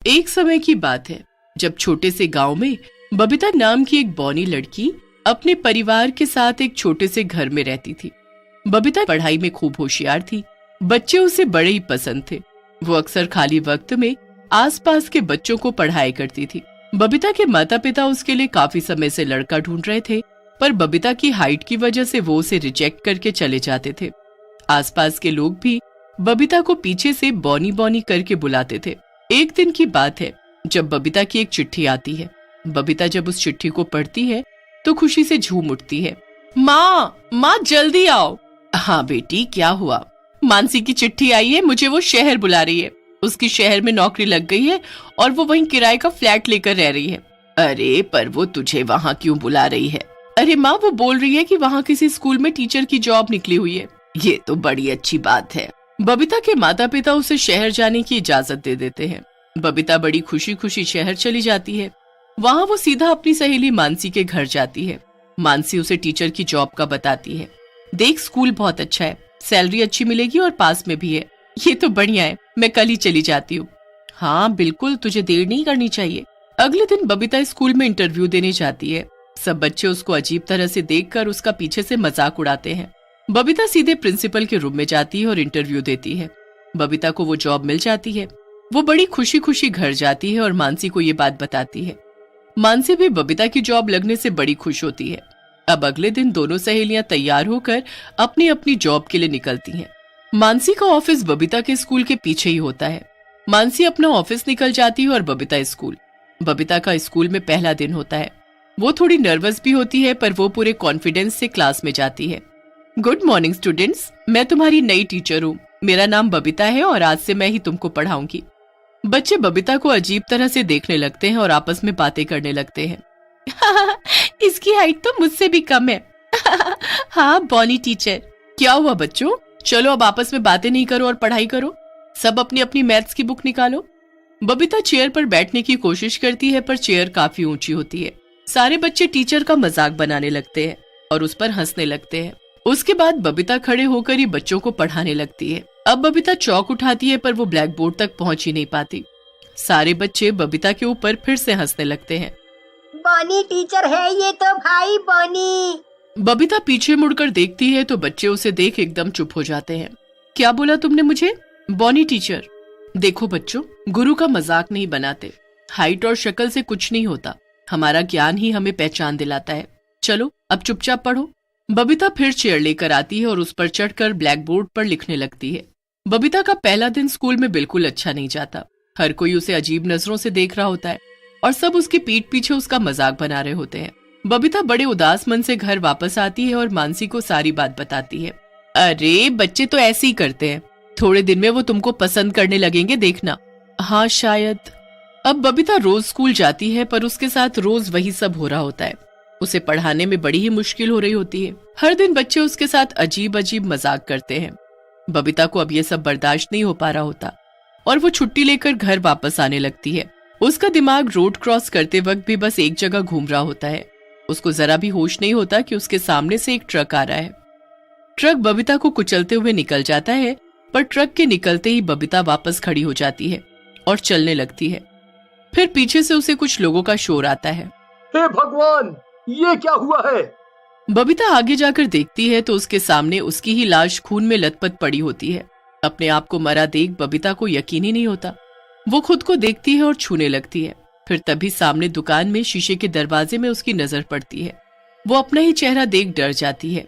एक समय की बात है जब छोटे से गांव में बबीता नाम की एक बौनी लड़की अपने परिवार के साथ एक छोटे से घर में रहती थी। बबीता पढ़ाई में खूब होशियार थी। बच्चे उसे बड़े ही पसंद थे। वो अक्सर खाली वक्त में आसपास के बच्चों को पढ़ाया करती थी। बबीता के माता पिता उसके लिए काफी समय से लड़का ढूंढ रहे थे, पर बबीता की हाइट की वजह से वो उसे रिजेक्ट करके चले जाते थे। आसपास के लोग भी बबीता को पीछे से बौनी बौनी करके बुलाते थे। एक दिन की बात है जब बबीता की एक चिट्ठी आती है। बबीता जब उस चिट्ठी को पढ़ती है तो खुशी से झूम उठती है। माँ जल्दी आओ। हाँ बेटी, क्या हुआ? मानसी की चिट्ठी आई है, मुझे वो शहर बुला रही है। उसकी शहर में नौकरी लग गई है और वो वहीं किराए का फ्लैट लेकर रह रही है। अरे पर वो तुझे वहाँ क्यों बुला रही है? अरे माँ, वो बोल रही है कि वहाँ किसी स्कूल में टीचर की जॉब निकली हुई है। ये तो बड़ी अच्छी बात है। बबीता के माता पिता उसे शहर जाने की इजाजत दे देते हैं। बबीता बड़ी खुशी खुशी शहर चली जाती है। वहाँ वो सीधा अपनी सहेली मानसी के घर जाती है। मानसी उसे टीचर की जॉब का बताती है। देख, स्कूल बहुत अच्छा है, सैलरी अच्छी मिलेगी और पास में भी है। ये तो बढ़िया है, मैं कल ही चली जाती हूँ। हाँ बिल्कुल, तुझे देर नहीं करनी चाहिए। अगले दिन बबीता स्कूल में इंटरव्यू देने जाती है। सब बच्चे उसको अजीब तरह से देखकर उसका पीछे से मजाक उड़ाते हैं। बबीता सीधे प्रिंसिपल के रूम में जाती है और इंटरव्यू देती है। बबीता को वो जॉब मिल जाती है। वो बड़ी खुशी खुशी घर जाती है और मानसी को ये बात बताती है। मानसी भी बबीता की जॉब लगने से बड़ी खुश होती है। अब अगले दिन दोनों सहेलियां तैयार होकर अपनी अपनी जॉब के लिए निकलती हैं। मानसी का ऑफिस बबीता के स्कूल के पीछे ही होता है। मानसी अपना ऑफिस निकल जाती है और बबीता स्कूल। बबीता का स्कूल में पहला दिन होता है। वो थोड़ी नर्वस भी होती है, पर वो पूरे कॉन्फिडेंस से क्लास में जाती है। गुड मॉर्निंग स्टूडेंट्स, मैं तुम्हारी नई टीचर हूँ। मेरा नाम बबीता है और आज से मैं ही तुमको पढ़ाऊंगी। बच्चे बबीता को अजीब तरह से देखने लगते हैं और आपस में बातें करने लगते हैं। इसकी हाइट तो मुझसे भी कम है। हाँ बॉनी टीचर। क्या हुआ बच्चों, चलो अब आपस में बातें नहीं करो और पढ़ाई करो। सब अपनी अपनी मैथ्स की बुक निकालो। बबीता चेयर पर बैठने की कोशिश करती है, पर चेयर काफी ऊंची होती है। सारे बच्चे टीचर का मजाक बनाने लगते हैं और उस पर हंसने लगते हैं। उसके बाद बबीता खड़े होकर ही बच्चों को पढ़ाने लगती है। अब बबीता चौक उठाती है, पर वो ब्लैक बोर्ड तक पहुंच ही नहीं पाती। सारे बच्चे बबीता के ऊपर फिर से हंसने लगते हैं। बॉनी टीचर है ये तो भाई, बॉनी। बबीता पीछे मुड़कर देखती है तो बच्चे उसे देख एकदम चुप हो जाते हैं। क्या बोला तुमने मुझे? Bonnie teacher. देखो बच्चों, गुरु का मजाक नहीं बनाते। हाइट और शक्ल से कुछ नहीं होता, हमारा ज्ञान ही हमें पहचान दिलाता है। चलो अब चुपचाप पढ़ो। बबीता फिर चेयर लेकर आती है और उस पर चढ़कर ब्लैक बोर्ड पर लिखने लगती है। बबीता का पहला दिन स्कूल में बिल्कुल अच्छा नहीं जाता। हर कोई उसे अजीब नजरों से देख रहा होता है और सब उसकी पीठ पीछे उसका मजाक बना रहे होते हैं। बबीता बड़े उदास मन से घर वापस आती है और मानसी को सारी बात बताती है। अरे बच्चे तो ऐसे ही करते हैं, थोड़े दिन में वो तुमको पसंद करने लगेंगे, देखना। हाँ शायद। अब बबीता रोज स्कूल जाती है, पर उसके साथ रोज वही सब हो रहा होता है। उसे पढ़ाने में बड़ी ही मुश्किल हो रही होती है। हर दिन बच्चे उसके साथ अजीब अजीब मजाक करते हैं। बबीता को अब ये सब बर्दाश्त नहीं हो पा रहा होता और वो छुट्टी लेकर घर वापस आने लगती है। उसका दिमाग रोड क्रॉस करते वक्त भी बस एक जगह घूम रहा होता है। उसको जरा भी होश नहीं होता कि उसके सामने से एक ट्रक आ रहा है। ट्रक बबीता को कुचलते हुए निकल जाता है, पर ट्रक के निकलते ही बबीता वापस खड़ी हो जाती है और चलने लगती है। फिर पीछे से उसे कुछ लोगों का शोर आता है। हे भगवान, ये क्या हुआ है? बबीता आगे जाकर देखती है तो उसके सामने उसकी ही लाश खून में लथपथ पड़ी होती है। अपने आप को मरा देख बबीता को यकीन ही नहीं होता। वो खुद को देखती है और छूने लगती है। फिर तभी सामने दुकान में शीशे के दरवाजे में उसकी नजर पड़ती है। वो अपना ही चेहरा देख डर जाती है।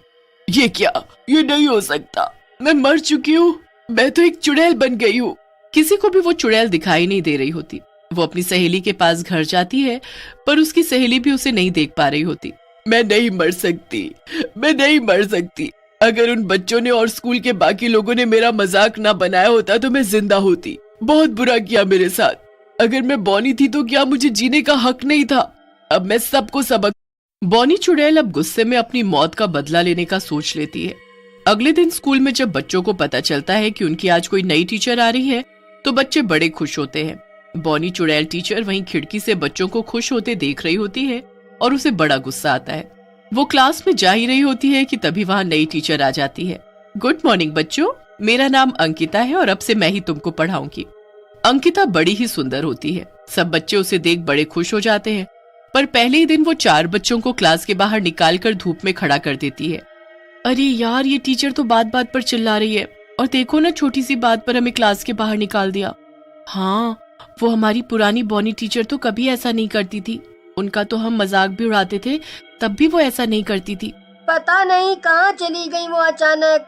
ये क्या? ये नहीं हो सकता, मैं मर चुकी हूँ। मैं तो एक चुड़ैल बन गई हूँ। किसी को भी वो चुड़ैल दिखाई नहीं दे रही होती। वो अपनी सहेली के पास घर जाती है, पर उसकी सहेली भी उसे नहीं देख पा रही होती। मैं नहीं मर सकती, मैं नहीं मर सकती। अगर उन बच्चों ने और स्कूल के बाकी लोगों ने मेरा मजाक ना बनाया होता तो मैं जिंदा होती। बहुत बुरा किया मेरे साथ। अगर मैं बॉनी थी तो क्या मुझे जीने का हक नहीं था? अब मैं सबको सबक। बॉनी चुड़ैल अब गुस्से में अपनी मौत का बदला लेने का सोच लेती है। अगले दिन स्कूल में जब बच्चों को पता चलता है कि उनकी आज कोई नई टीचर आ रही है तो बच्चे बड़े खुश होते हैं। बॉनी चुड़ैल टीचर वहीं खिड़की से बच्चों को खुश होते देख रही होती है और उसे बड़ा गुस्सा आता है। वो क्लास में जा ही रही होती है कि तभी वहाँ नई टीचर आ जाती है। गुड मॉर्निंग बच्चों, मेरा नाम अंकिता है और अब से मैं ही तुमको पढ़ाऊंगी। अंकिता बड़ी ही सुंदर होती है। सब बच्चे उसे देख बड़े खुश हो जाते हैं, पर पहले ही दिन वो 4 बच्चों को क्लास के बाहर निकालकर धूप में खड़ा कर देती है। अरे यार, ये टीचर तो बात बात पर चिल्ला रही है, और देखो ना, छोटी सी बात पर हमें क्लास के बाहर निकाल दिया। हाँ, वो हमारी पुरानी बॉनी टीचर तो कभी ऐसा नहीं करती थी। उनका तो हम मजाक भी उड़ाते थे, तब भी वो ऐसा नहीं करती थी। पता नहीं कहाँ चली गई वो अचानक।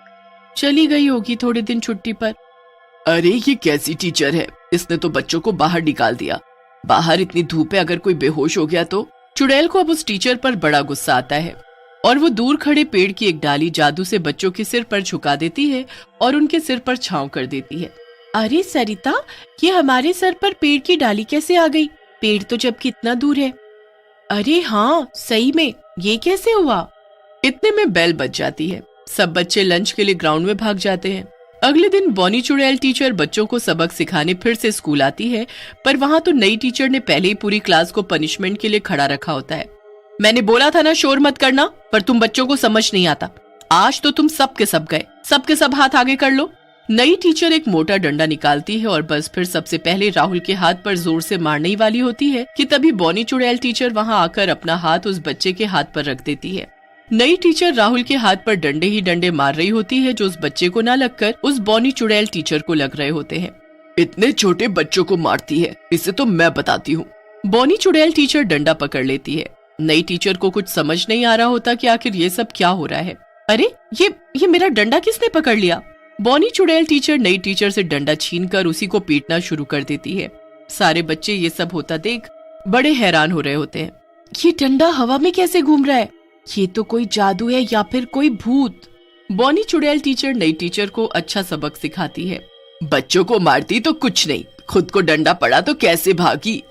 चली गई होगी थोड़े दिन छुट्टी पर। अरे ये कैसी टीचर है, इसने तो बच्चों को बाहर निकाल दिया। बाहर इतनी धूप है, अगर कोई बेहोश हो गया तो। चुड़ैल को अब उस टीचर पर बड़ा गुस्सा आता है और वो दूर खड़े पेड़ की एक डाली जादू से बच्चों के सिर पर झुका देती है और उनके सिर पर छांव कर देती है। अरे सरिता, ये हमारे सर पर पेड़ की डाली कैसे आ गई? पेड़ तो जब कितना दूर है। अरे हाँ, सही में, ये कैसे हुआ? इतने में बेल बज जाती है। सब बच्चे लंच के लिए ग्राउंड में भाग जाते हैं। अगले दिन बॉनी चुड़ैल टीचर बच्चों को सबक सिखाने फिर से स्कूल आती है, पर वहाँ तो नई टीचर ने पहले ही पूरी क्लास को पनिशमेंट के लिए खड़ा रखा होता है। मैंने बोला था ना शोर मत करना, पर तुम बच्चों को समझ नहीं आता। आज तो तुम सबके सब गए, सबके सब हाथ आगे कर लो। नई टीचर एक मोटा डंडा निकालती है और बस फिर सबसे पहले राहुल के हाथ पर जोर से मारने ही वाली होती है कि तभी बॉनी चुड़ैल टीचर वहाँ आकर अपना हाथ उस बच्चे के हाथ पर रख देती है। नई टीचर राहुल के हाथ पर डंडे ही डंडे मार रही होती है, जो उस बच्चे को न लगकर उस बॉनी चुड़ैल टीचर को लग रहे होते हैं। इतने छोटे बच्चों को मारती है, इसे तो मैं बताती हूँ। बॉनी चुड़ैल टीचर डंडा पकड़ लेती है। नई टीचर को कुछ समझ नहीं आ रहा होता कि आखिर ये सब क्या हो रहा है। अरे ये मेरा डंडा किसने पकड़ लिया? बॉनी चुड़ैल टीचर नई टीचर से डंडा छीनकर उसी को पीटना शुरू कर देती है। सारे बच्चे ये सब होता देख बड़े हैरान हो रहे होते हैं। ये डंडा हवा में कैसे घूम रहा है? ये तो कोई जादू है या फिर कोई भूत। बॉनी चुड़ैल टीचर नई टीचर को अच्छा सबक सिखाती है। बच्चों को मारती तो कुछ नहीं, खुद को डंडा पड़ा तो कैसे भागी।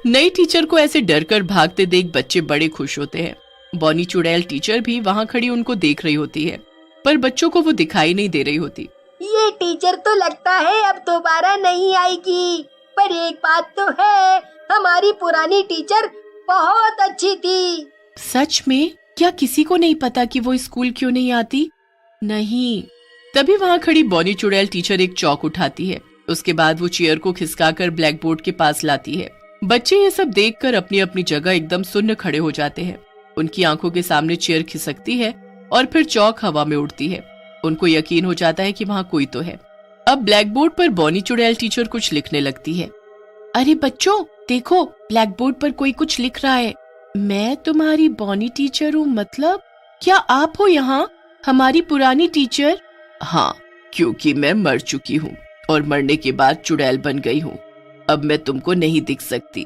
नई टीचर को ऐसे डर कर भागते देख बच्चे बड़े खुश होते हैं। बॉनी चुड़ैल टीचर भी वहाँ खड़ी उनको देख रही होती है, पर बच्चों को वो दिखाई नहीं दे रही होती। ये टीचर तो लगता है अब दोबारा नहीं आएगी, पर एक बात तो है, हमारी पुरानी टीचर बहुत अच्छी थी। सच में? क्या किसी को नहीं पता कि वो स्कूल क्यों नहीं आती? नहीं। तभी वहाँ खड़ी बॉनी चुड़ैल टीचर एक चौक उठाती है। उसके बाद वो चेयर को खिसकाकर ब्लैक बोर्ड के पास लाती है। बच्चे ये सब देखकर अपनी अपनी जगह एकदम सुन्न खड़े हो जाते हैं। उनकी आंखों के सामने चेयर खिसकती है और फिर चौक हवा में उड़ती है। उनको यकीन हो जाता है कि वहाँ कोई तो है। अब ब्लैक बोर्ड पर बॉनी चुड़ैल टीचर कुछ लिखने लगती है। अरे बच्चों देखो, ब्लैक बोर्ड पर कोई कुछ लिख रहा है। मैं तुम्हारी बॉनी टीचर हूँ, मतलब क्या आप हो यहाँ हमारी पुरानी टीचर? हाँ, क्योंकि मैं मर चुकी हूँ और मरने के बाद चुड़ैल बन गई हूँ। अब मैं तुमको नहीं दिख सकती।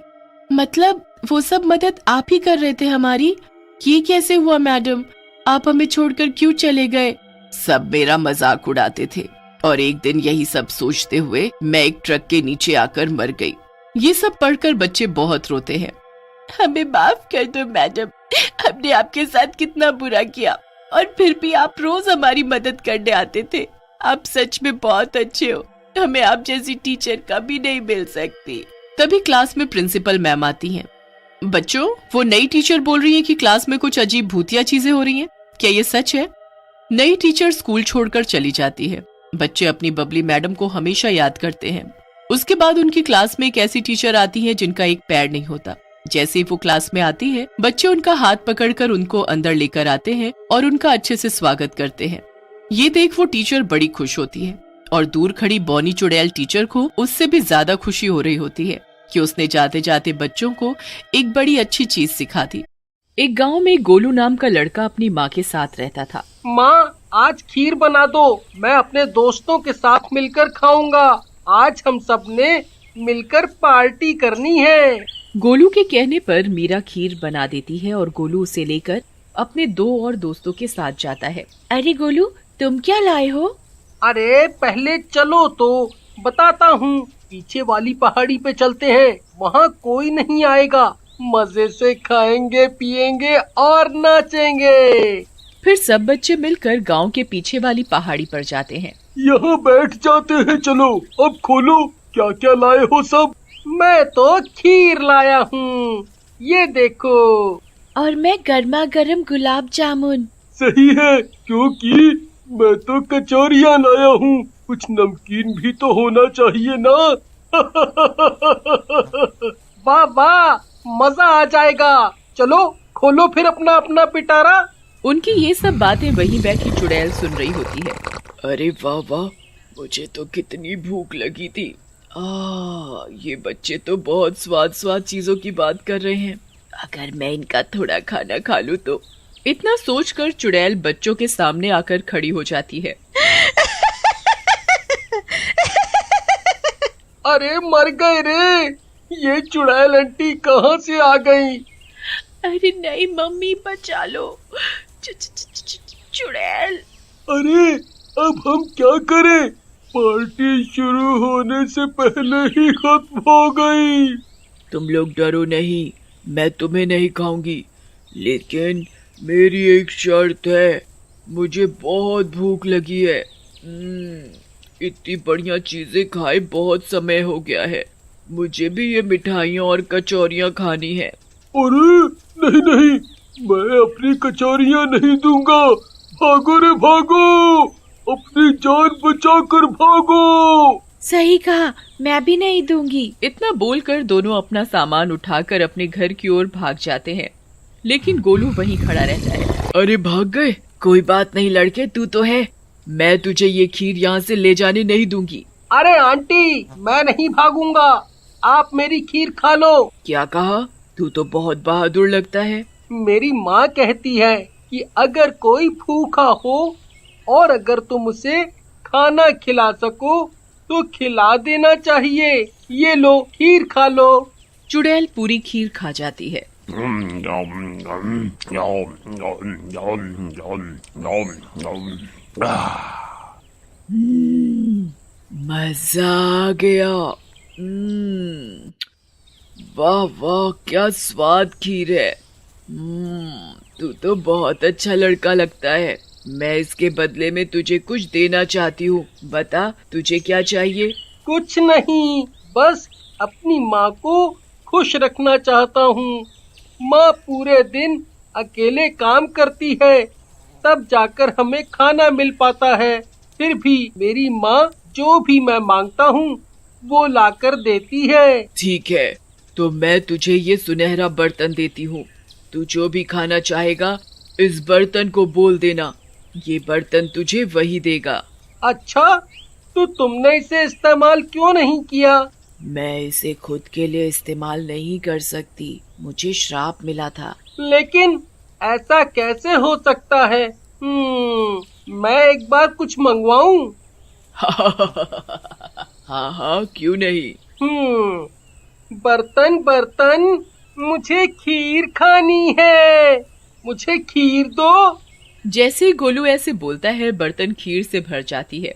मतलब वो सब मदद आप ही कर रहे थे हमारी? ये कैसे हुआ मैडम? आप हमें छोड़कर क्यों चले गए? सब मेरा मजाक उड़ाते थे और एक दिन यही सब सोचते हुए मैं एक ट्रक के नीचे आकर मर गई। ये सब पढ़कर बच्चे बहुत रोते हैं। हमें माफ कर दो मैडम, हमने आपके साथ कितना बुरा किया और फिर भी आप रोज हमारी मदद करने आते थे। आप सच में बहुत अच्छे हो, हमें आप जैसी टीचर कभी नहीं मिल सकती। तभी क्लास में प्रिंसिपल मैम आती हैं। बच्चों, वो नई टीचर बोल रही है कि क्लास में कुछ अजीब भूतिया चीजें हो रही हैं, क्या ये सच है? नई टीचर स्कूल छोड़कर चली जाती है। बच्चे अपनी बबली मैडम को हमेशा याद करते हैं। उसके बाद उनकी क्लास में एक ऐसी टीचर आती है जिनका एक पैर नहीं होता। जैसे ही वो क्लास में आती है, बच्चे उनका हाथ पकड़कर उनको अंदर लेकर आते हैं और उनका अच्छे से स्वागत करते हैं। ये देख वो टीचर बड़ी खुश होती है और दूर खड़ी बॉनी चुड़ैल टीचर को उससे भी ज्यादा खुशी हो रही होती है कि उसने जाते जाते बच्चों को एक बड़ी अच्छी चीज सिखा दी। एक गांव में गोलू नाम का लड़का अपनी माँ के साथ रहता था। माँ, आज खीर बना दो, मैं अपने दोस्तों के साथ मिलकर खाऊंगा। आज हम सब ने मिलकर पार्टी करनी है। गोलू के कहने पर मीरा खीर बना देती है और गोलू उसे लेकर अपने 2 और दोस्तों के साथ जाता है। अरे गोलू, तुम क्या लाए हो? अरे पहले चलो तो बताता हूँ। पीछे वाली पहाड़ी पे चलते हैं, वहाँ कोई नहीं आएगा। मजे से खाएंगे, पिएंगे और नाचेंगे। फिर सब बच्चे मिलकर गांव के पीछे वाली पहाड़ी पर जाते हैं। यहाँ बैठ जाते हैं, चलो अब खोलो, क्या क्या लाए हो सब? मैं तो खीर लाया हूँ, ये देखो। और मैं गर्मा गर्म गुलाब जामुन। सही है, क्योंकि मैं तो कचौरियाँ लाया हूँ। कुछ नमकीन भी तो होना चाहिए ना। वाह वाह, मजा आ जाएगा। चलो खोलो फिर अपना अपना पिटारा। उनकी ये सब बातें वहीं बैठी चुड़ैल सुन रही होती है। अरे वाह वाह, मुझे तो कितनी भूख लगी थी। ये बच्चे तो बहुत स्वाद स्वाद चीजों की बात कर रहे हैं। अगर मैं इनका थोड़ा खाना खा लूं तो। इतना सोचकर चुड़ैल बच्चों के सामने आकर खड़ी हो जाती है। अरे मर गए रे, ये चुड़ैल आंटी कहाँ से आ गई? अरे नहीं मम्मी, बचा लो। चुड़ैल। अरे अब हम क्या करें? पार्टी शुरू होने से पहले ही खत्म हो गई। तुम लोग डरो नहीं, मैं तुम्हें नहीं खाऊंगी, लेकिन मेरी एक शर्त है। मुझे बहुत भूख लगी है। इतनी बढ़िया चीजें खाए बहुत समय हो गया है। मुझे भी ये मिठाइयाँ और कचौरियाँ खानी है। अरे नहीं नहीं, मैं अपनी कचौरियाँ नहीं दूंगा। भागो रे भागो, अपनी जान बचाकर भागो। सही कहा, मैं भी नहीं दूंगी। इतना बोलकर दोनों अपना सामान उठाकर अपने घर की ओर भाग जाते हैं, लेकिन गोलू वहीं खड़ा रहता है। अरे भाग गए? कोई बात नहीं लड़के, तू तो है। मैं तुझे ये खीर यहाँ से ले जाने नहीं दूंगी। अरे आंटी, मैं नहीं भागूंगा, आप मेरी खीर खा लो। क्या कहा? तू तो बहुत बहादुर लगता है। मेरी माँ कहती है कि अगर कोई भूखा हो और अगर तुम उसे खाना खिला सको तो खिला देना चाहिए। ये लो, खीर खा लो। चुड़ैल पूरी खीर खा जाती है। मजा आ गया। वाह वाह, क्या स्वाद खीर है। तू तो बहुत अच्छा लड़का लगता है। मैं इसके बदले में तुझे कुछ देना चाहती हूँ। बता, तुझे क्या चाहिए? कुछ नहीं, बस अपनी माँ को खुश रखना चाहता हूँ। माँ पूरे दिन अकेले काम करती है, तब जाकर हमें खाना मिल पाता है। फिर भी मेरी माँ जो भी मैं मांगता हूँ वो लाकर देती है। ठीक है, तो मैं तुझे ये सुनहरा बर्तन देती हूँ। तू जो भी खाना चाहेगा इस बर्तन को बोल देना, ये बर्तन तुझे वही देगा। अच्छा, तो तुमने इसे इस्तेमाल क्यों नहीं किया? मैं इसे खुद के लिए इस्तेमाल नहीं कर सकती, मुझे श्राप मिला था। लेकिन ऐसा कैसे हो सकता है? मैं एक बार कुछ मंगवाऊं? हाँ हाँ, क्यों नहीं। बर्तन बर्तन, मुझे खीर खानी है, मुझे खीर दो। जैसे गोलू ऐसे बोलता है, बर्तन खीर से भर जाती है।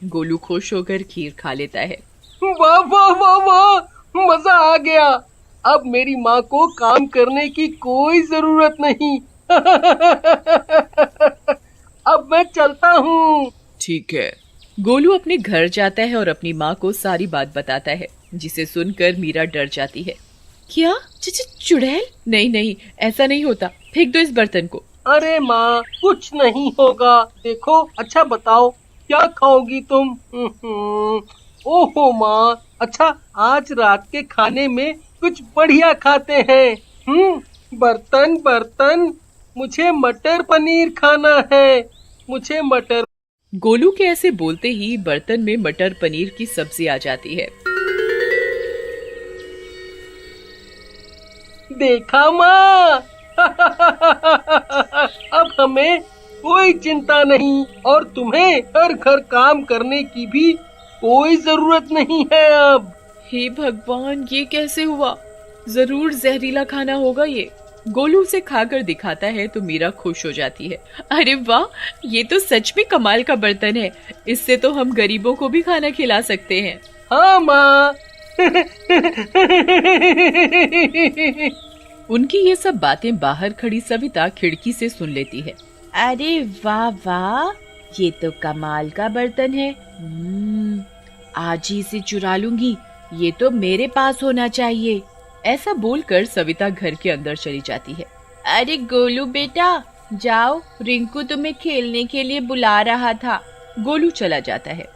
गोलू खुश होकर खीर खा लेता है। वाह वाह वाह वाह, मजा आ गया। अब मेरी माँ को काम करने की कोई जरूरत नहीं। अब मैं चलता हूँ। ठीक है। गोलू अपने घर जाता है और अपनी माँ को सारी बात बताता है, जिसे सुनकर मीरा डर जाती है। क्या? चुड़ैल? नहीं नहीं, ऐसा नहीं होता, फेंक दो इस बर्तन को। अरे माँ, कुछ नहीं होगा। देखो, अच्छा बताओ क्या खाओगी तुम? ओहो माँ, अच्छा आज रात के खाने में कुछ बढ़िया खाते हैं। बर्तन बर्तन, मुझे मटर पनीर खाना है, मुझे मटर। गोलू के ऐसे बोलते ही बर्तन में मटर पनीर की सब्जी आ जाती है। देखा माँ, अब हमें कोई चिंता नहीं और तुम्हें घर घर काम करने की भी कोई जरूरत नहीं है अब। हे भगवान, ये कैसे हुआ? जरूर जहरीला खाना होगा ये। गोलू उसे खाकर दिखाता है तो मीरा खुश हो जाती है। अरे वाह, ये तो सच में कमाल का बर्तन है, इससे तो हम गरीबों को भी खाना खिला सकते हैं। हाँ माँ। उनकी ये सब बातें बाहर खड़ी सविता खिड़की से सुन लेती है। अरे वाह वाह, ये तो कमाल का बर्तन है। आज ही इसे चुरा लूंगी, ये तो मेरे पास होना चाहिए। ऐसा बोलकर सविता घर के अंदर चली जाती है। अरे गोलू बेटा, जाओ, रिंकू तुम्हें खेलने के लिए बुला रहा था। गोलू चला जाता है।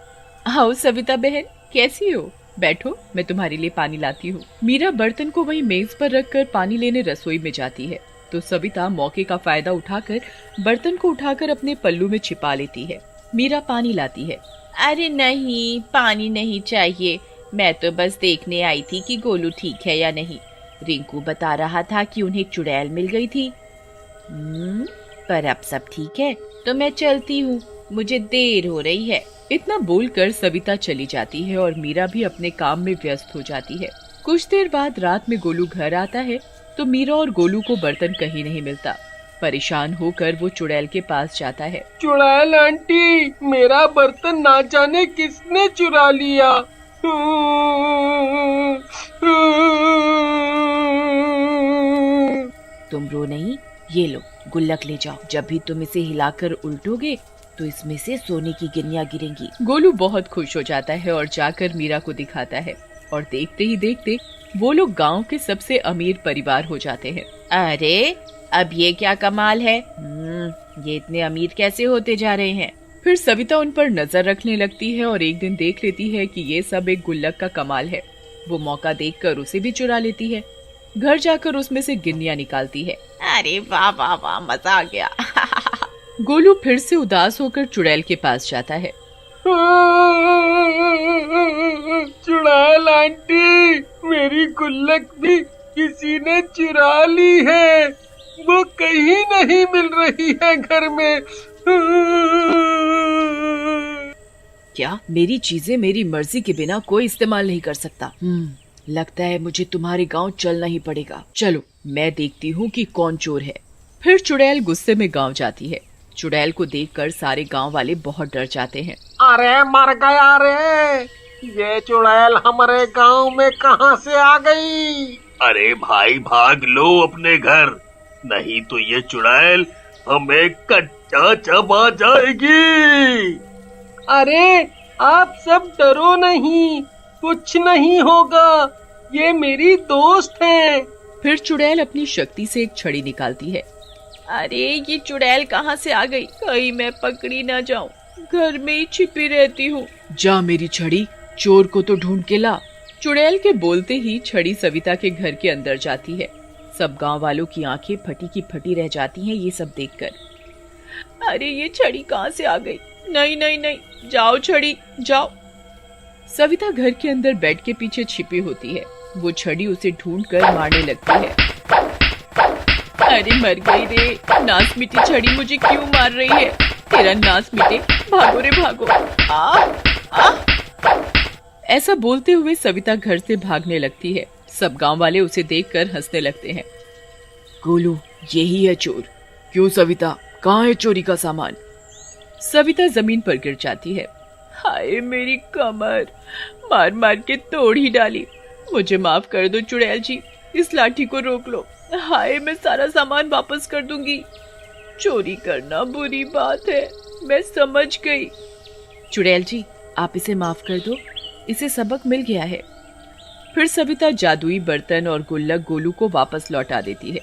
आओ सविता बहन, कैसी हो? बैठो, मैं तुम्हारे लिए पानी लाती हूँ। मीरा बर्तन को वहीं मेज पर रखकर पानी लेने रसोई में जाती है तो सविता मौके का फायदा उठाकर बर्तन को उठाकर अपने पल्लू में छिपा लेती है। मीरा पानी लाती है। अरे नहीं, पानी नहीं चाहिए, मैं तो बस देखने आई थी कि गोलू ठीक है या नहीं। रिंकू बता रहा था कि उन्हें एक चुड़ैल मिल गई थी। पर अब सब ठीक है तो मैं चलती हूँ, मुझे देर हो रही है। इतना बोलकर सविता चली जाती है और मीरा भी अपने काम में व्यस्त हो जाती है। कुछ देर बाद रात में गोलू घर आता है तो मीरा और गोलू को बर्तन कहीं नहीं मिलता। परेशान होकर वो चुड़ैल के पास जाता है। चुड़ैल आंटी, मेरा बर्तन ना जाने किसने चुरा लिया। तुम रो नहीं, ये लो गुल्लक ले जाओ। जब भी तुम इसे हिलाकर उल्टोगे तो इसमें से सोने की गिनियां गिरेंगी। गोलू बहुत खुश हो जाता है और जाकर मीरा को दिखाता है और देखते ही देखते वो लोग गांव के सबसे अमीर परिवार हो जाते हैं। अरे अब ये क्या कमाल है, ये इतने अमीर कैसे होते जा रहे हैं? फिर सविता उन पर नजर रखने लगती है और एक दिन देख लेती है कि ये सब एक गुल्लक का कमाल है। वो मौका देखकर उसे भी चुरा लेती है। घर जाकर उसमें से गिनियां निकालती है। अरे वाह वाह वाह, मजा आ गया। गोलू फिर से उदास होकर चुड़ैल के पास जाता है। चुड़ैल आंटी, मेरी गुल्लक भी किसी ने चुरा ली है, वो कहीं नहीं मिल रही है घर में। क्या? मेरी चीजें मेरी मर्जी के बिना कोई इस्तेमाल नहीं कर सकता। लगता है मुझे तुम्हारे गांव चलना ही पड़ेगा। चलो मैं देखती हूँ कि कौन चोर है। फिर चुड़ैल गुस्से में गांव जाती है। चुड़ैल को देखकर सारे गांव वाले बहुत डर जाते हैं। अरे मर गया रे, ये चुड़ैल हमारे गांव में कहां से आ गई? अरे भाई, भाग लो अपने घर, नहीं तो ये चुड़ैल हमें कच्चा चबा जाएगी। अरे आप सब डरो नहीं, कुछ नहीं होगा, ये मेरी दोस्त है। फिर चुड़ैल अपनी शक्ति से एक छड़ी निकालती है। अरे ये चुड़ैल कहाँ से आ गई? कहीं मैं पकड़ी ना जाऊं, घर में ही छिपी रहती हूँ। जा मेरी छड़ी, चोर को तो ढूंढ के ला। चुड़ैल के बोलते ही छड़ी सविता के घर के अंदर जाती है। सब गांव वालों की आंखें फटी की फटी रह जाती हैं ये सब देखकर। अरे ये छड़ी कहाँ से आ गई? नहीं नहीं नहीं, जाओ छड़ी जाओ। सविता घर के अंदर बेड के पीछे छिपी होती है। वो छड़ी उसे ढूंढकर मारने लगती है। अरे मर गई रे, नास मिटी छड़ी मुझे क्यों मार रही है? तेरा नास मिटे, भागो रे भागो। आ ऐसा बोलते हुए सविता घर से भागने लगती है। सब गांव वाले उसे देखकर हंसने लगते हैं। गोलू, यही है चोर। क्यों सविता, कहाँ है चोरी का सामान? सविता जमीन पर गिर जाती है। हाय मेरी कमर, मार मार के तोड़ ही डाली। मुझे माफ कर दो चुड़ैल जी, इस लाठी को रोक लो। हाय मैं सारा सामान वापस कर दूंगी। चोरी करना बुरी बात है, मैं समझ गई। चुड़ैल जी आप इसे माफ कर दो, इसे सबक मिल गया है। फिर सविता जादुई बर्तन और गुल्लक गोलू को वापस लौटा देती है।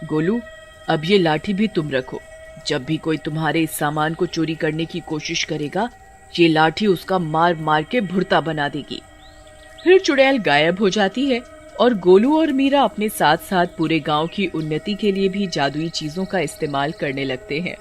गोलू, अब ये लाठी भी तुम रखो। जब भी कोई तुम्हारे इस सामान को चोरी करने की कोशिश करेगा, ये लाठी उसका मार मार के भुर्ता बना देगी। फिर चुड़ैल गायब हो जाती है और गोलू और मीरा अपने साथ साथ पूरे गांव की उन्नति के लिए भी जादुई चीजों का इस्तेमाल करने लगते हैं।